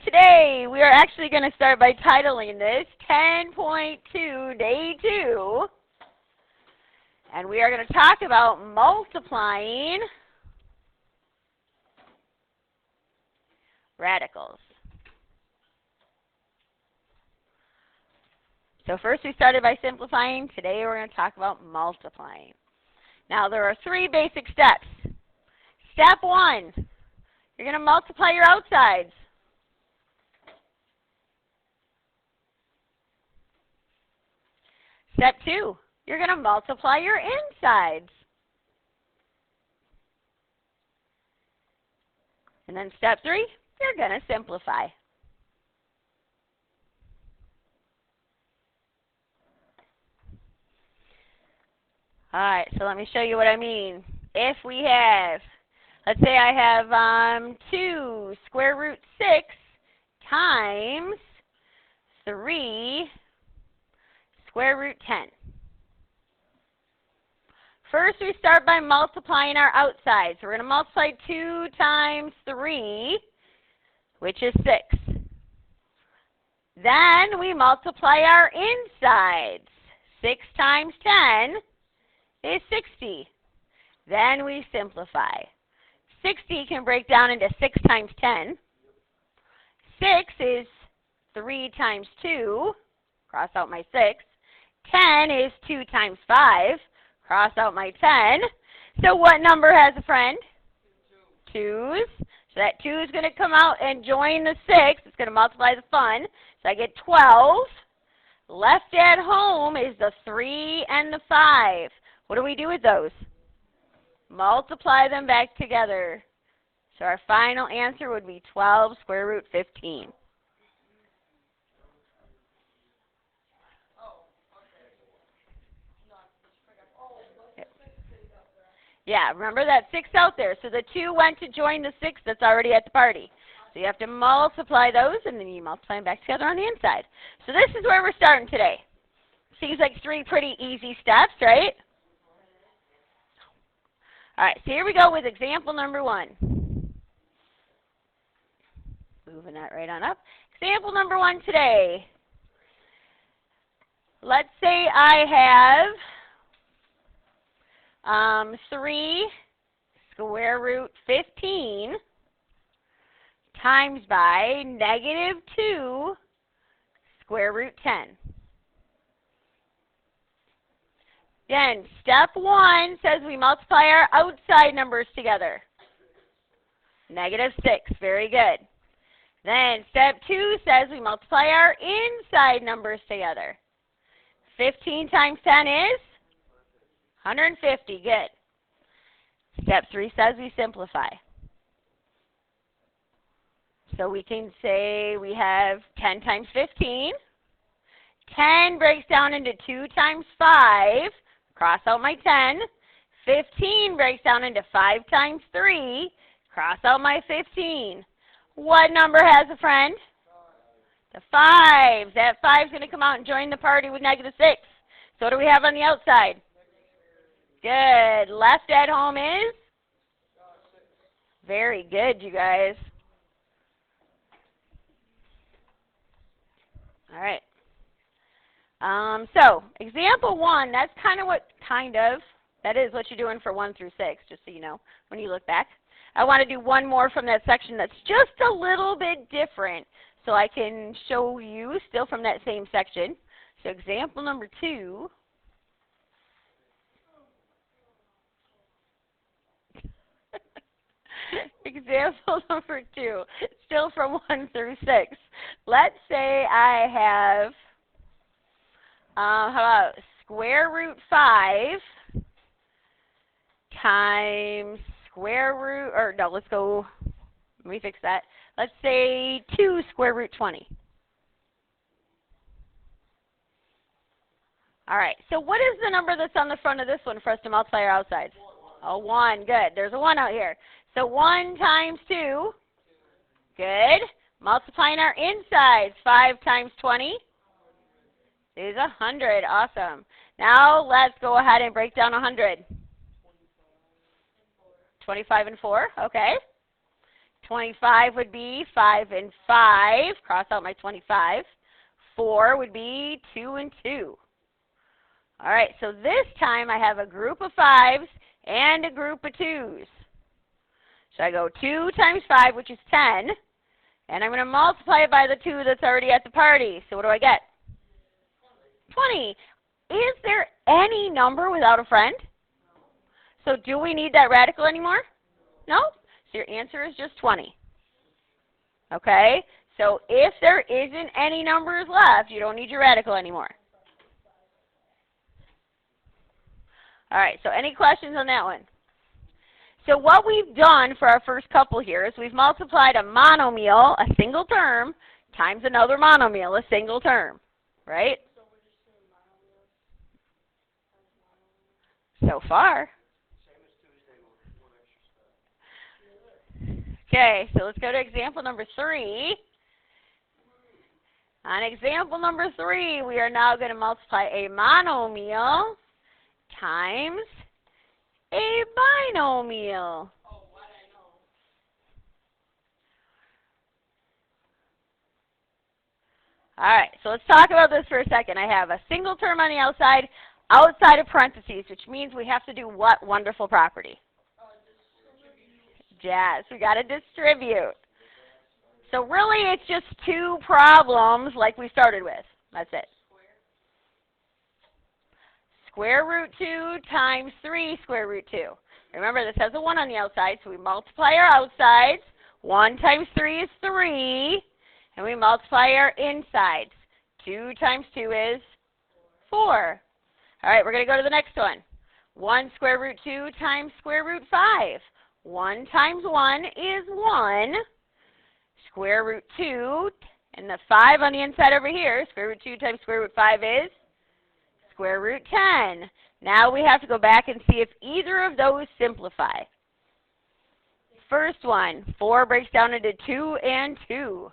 today we are actually going to start by titling this 10.2 Day 2. And we are going to talk about multiplying radicals. So first we started by simplifying. Today we're going to talk about multiplying. Now there are three basic steps. Step 1, you're going to multiply your outsides. Step 2, you're going to multiply your insides. And then step 3, you're going to simplify. All right, so let me show you what I mean. If we have, let's say I have 2 square root 6 times 3 square root 10. First, we start by multiplying our outsides. We're going to multiply 2 times 3, which is 6. Then we multiply our insides. 6 times 10 is 60. Then we simplify. 60 can break down into 6 times 10. 6 is 3 times 2. Cross out my 6. 10 is 2 times 5. Cross out my 10. So what number has a friend? 2's. So that 2 is going to come out and join the 6. It's going to multiply the fun. So I get 12. Left at home is the 3 and the 5. What do we do with those? Multiply them back together. So our final answer would be 12 square root 15. Yeah, remember that 6 out there. So the 2 went to join the 6 that's already at the party. So you have to multiply those, and then you multiply them back together on the inside. So this is where we're starting today. Seems like 3 pretty easy steps, right? All right, so here we go with example number 1. Moving that right on up. Example number 1 today. Let's say I have 3 square root 15 times by negative 2 square root 10. Again, step 1 says we multiply our outside numbers together. Negative 6, very good. Then step 2 says we multiply our inside numbers together. 15 times 10 is 150, good. Step 3 says we simplify. So we can say we have 10 times 15. 10 breaks down into 2 times 5. Cross out my 10. 15 breaks down into 5 times 3. Cross out my 15. What number has a friend? The 5. That 5 is going to come out and join the party with negative 6. So what do we have on the outside? Good. Left at home is? Very good, you guys. All right. So, example 1, that's that is what you're doing for 1 through 6, just so you know when you look back. I want to do one more from that section that's just a little bit different so I can show you still from that same section. So, example number 2. Example number 2, still from 1 through 6. Let's say I have how about square root 5 times square root, or no, let me fix that. Let's say 2 square root 20. All right, so what is the number that's on the front of this one for us to multiply our outsides? Oh, 1, good. There's a 1 out here. So 1 times 2, good. Multiplying our insides, 5 times 20. Is 100. Awesome. Now let's go ahead and break down 100. 25 and 4. Okay. 25 would be 5 and 5. Cross out my 25. 4 would be 2 and 2. All right, so this time I have a group of 5s and a group of 2s. So I go 2 times 5, which is 10, and I'm going to multiply it by the 2 that's already at the party. So what do I get? 20. Is there any number without a friend? So do we need that radical anymore? No? So your answer is just 20. Okay? So if there isn't any numbers left, you don't need your radical anymore. All right, so any questions on that one? So what we've done for our first couple here is we've multiplied a monomial, a single term, times another monomial, a single term, right? So far. Okay, so let's go to example number 3. On example number 3, we are now going to multiply a monomial times a binomial. All right, so let's talk about this for a second. I have a single term on the outside of parentheses, which means we have to do what wonderful property? Yes, we got to distribute. So really it's just 2 problems like we started with. That's it. Square root 2 times 3 square root 2. Remember, this has a 1 on the outside, so we multiply our outsides. 1 times 3 is 3, and we multiply our insides. 2 times 2 is 4. All right, we're going to go to the next one. 1 square root 2 times square root 5. 1 times 1 is 1. Square root 2, and the 5 on the inside over here, square root 2 times square root 5 is square root 10. Now we have to go back and see if either of those simplify. First one, 4 breaks down into 2 and 2.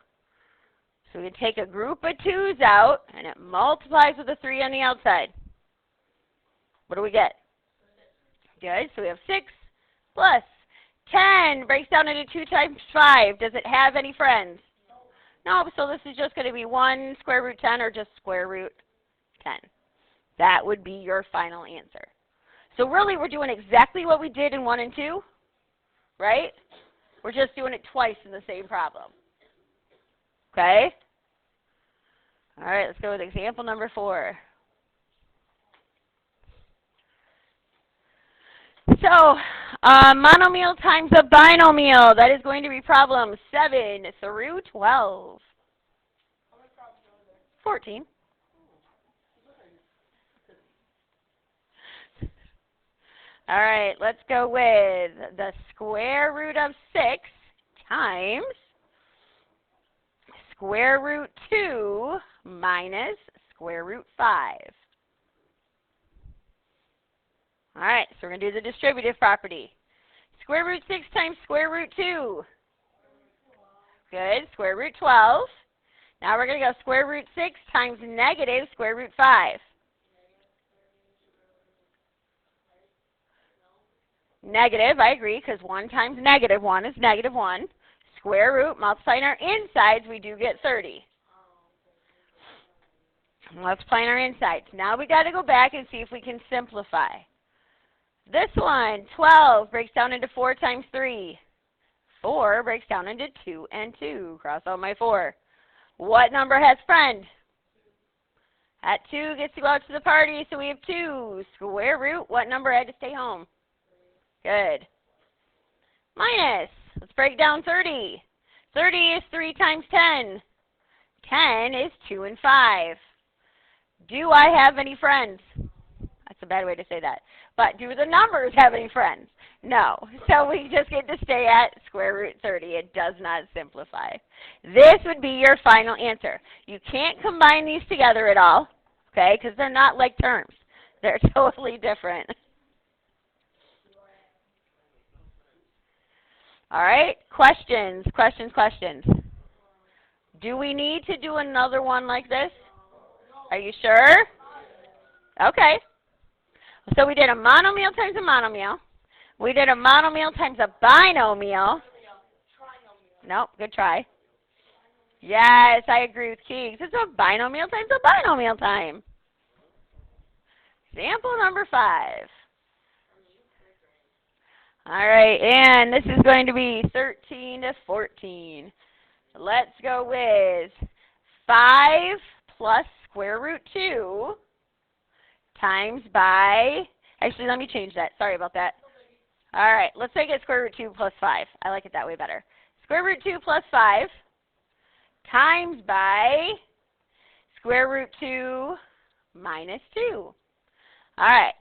So we can take a group of 2's out, and it multiplies with a 3 on the outside. What do we get? Good, so we have 6 plus 10 breaks down into 2 times 5. Does it have any friends? No, so this is just going to be 1 square root 10 or just square root 10. That would be your final answer. So really we're doing exactly what we did in 1 and 2, right? We're just doing it twice in the same problem. Okay? All right, let's go with example number 4. So, monomial times a binomial. That is going to be problem 7 through 12. 14. All right, let's go with the square root of 6 times square root 2 minus square root 5. All right, so we're going to do the distributive property. Square root 6 times square root 2. Good, square root 12. Now we're going to go square root 6 times negative square root 5. Negative, I agree, because 1 times negative 1 is negative 1. Square root, multiplying our insides, we do get 30. Multiplying our insides. Now we got to go back and see if we can simplify. This one, 12, breaks down into 4 times 3. 4 breaks down into 2 and 2. Cross out my 4. What number has friend? That 2 gets to go out to the party, so we have 2. Square root, what number had to stay home? Good. Minus, let's break down 30. 30 is 3 times 10. 10 is 2 and 5. Do I have any friends? That's a bad way to say that. But do the numbers have any friends? No. So we just get to stay at square root 30. It does not simplify. This would be your final answer. You can't combine these together at all, okay, because they're not like terms. They're totally different. All right, questions. Do we need to do another one like this? Are you sure? Okay. So we did a monomial times a monomial. We did a monomial times a binomial. Nope, good try. Yes, I agree with Keegs. It's a binomial time, it's a binomial time. Example number 5. All right, and this is going to be 13 to 14. Let's go with 5 plus square root 2 times by, actually let me change that. Sorry about that. All right, let's make it square root 2 plus 5. I like it that way better. Square root 2 plus 5 times by square root 2 minus 2. All right.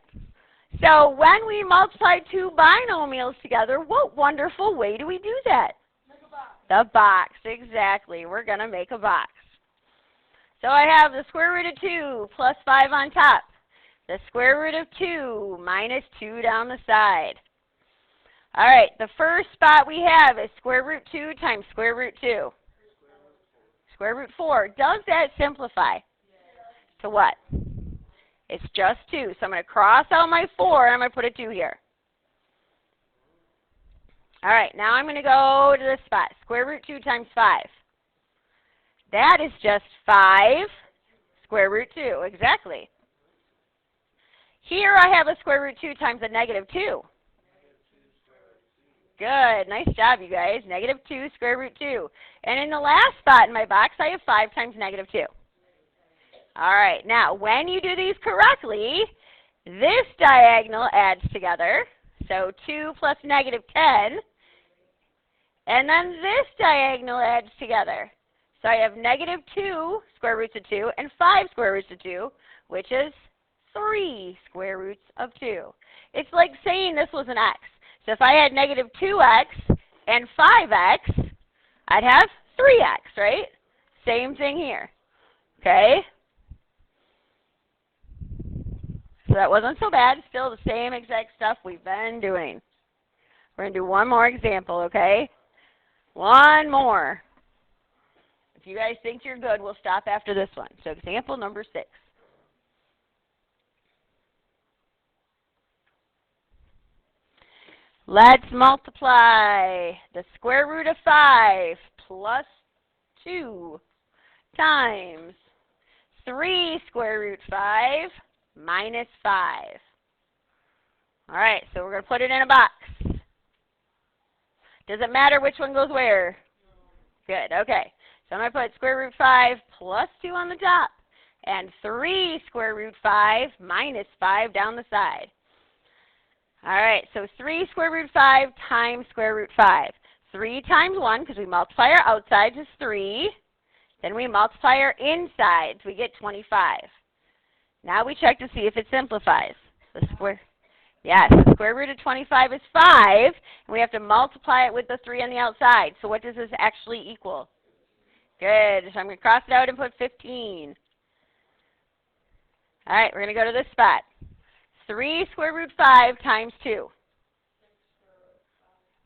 So when we multiply two binomials together, what wonderful way do we do that? Make a box. The box, exactly. We're going to make a box. So I have the square root of 2 plus 5 on top. The square root of 2 minus 2 down the side. All right, the first spot we have is square root 2 times square root 2. Square root 4. Does that simplify? To what? It's just 2. So I'm going to cross out my 4 and I'm going to put a 2 here. All right, now I'm going to go to this spot. Square root 2 times 5. That is just 5 square root 2. Exactly. Here I have a square root 2 times a negative 2. Good. Nice job, you guys. Negative 2 square root 2. And in the last spot in my box, I have 5 times negative 2. All right. Now, when you do these correctly, this diagonal adds together. So 2 plus negative 10. And then this diagonal adds together. So I have negative 2 square roots of 2 and 5 square roots of 2, which is 3 square roots of 2. It's like saying this was an x. So if I had negative 2x and 5x, I'd have 3x, right? Same thing here. Okay? So that wasn't so bad. Still the same exact stuff we've been doing. We're going to do one more example, okay? One more. If you guys think you're good, we'll stop after this one. So example number 6. Let's multiply the square root of 5 plus 2 times 3 square root 5 minus 5. All right, so we're going to put it in a box. Does it matter which one goes where? Good, okay. So I'm going to put square root 5 plus 2 on the top and 3 square root 5 minus 5 down the side. All right, so 3 square root 5 times square root 5. 3 times 1, because we multiply our outsides, is 3. Then we multiply our insides. We get 25. Now we check to see if it simplifies. The square root of 25 is 5, and we have to multiply it with the 3 on the outside. So what does this actually equal? Good. So I'm going to cross it out and put 15. All right, we're going to go to this spot. 3 square root 5 times 2.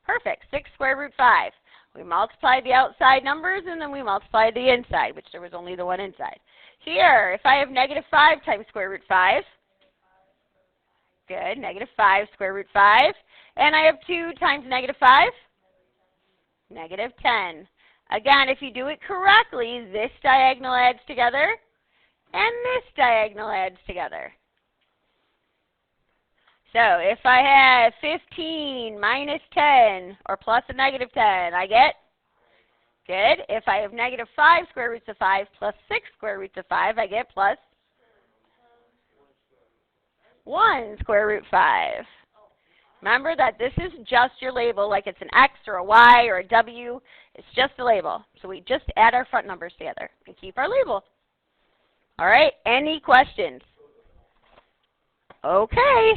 Perfect. 6 square root 5. We multiplied the outside numbers, and then we multiplied the inside, which there was only the one inside. Here, if I have negative 5 times square root 5, good, negative 5 square root 5. And I have 2 times negative 5, negative 10. Again, if you do it correctly, this diagonal adds together, and this diagonal adds together. So if I have 15 minus 10, or plus a negative 10, I get? Good. If I have negative 5 square roots of 5 plus 6 square roots of 5, I get plus 1 square root 5. Remember that this is just your label, like it's an X or a Y or a W. It's just a label. So we just add our front numbers together and keep our label. All right, any questions? Okay.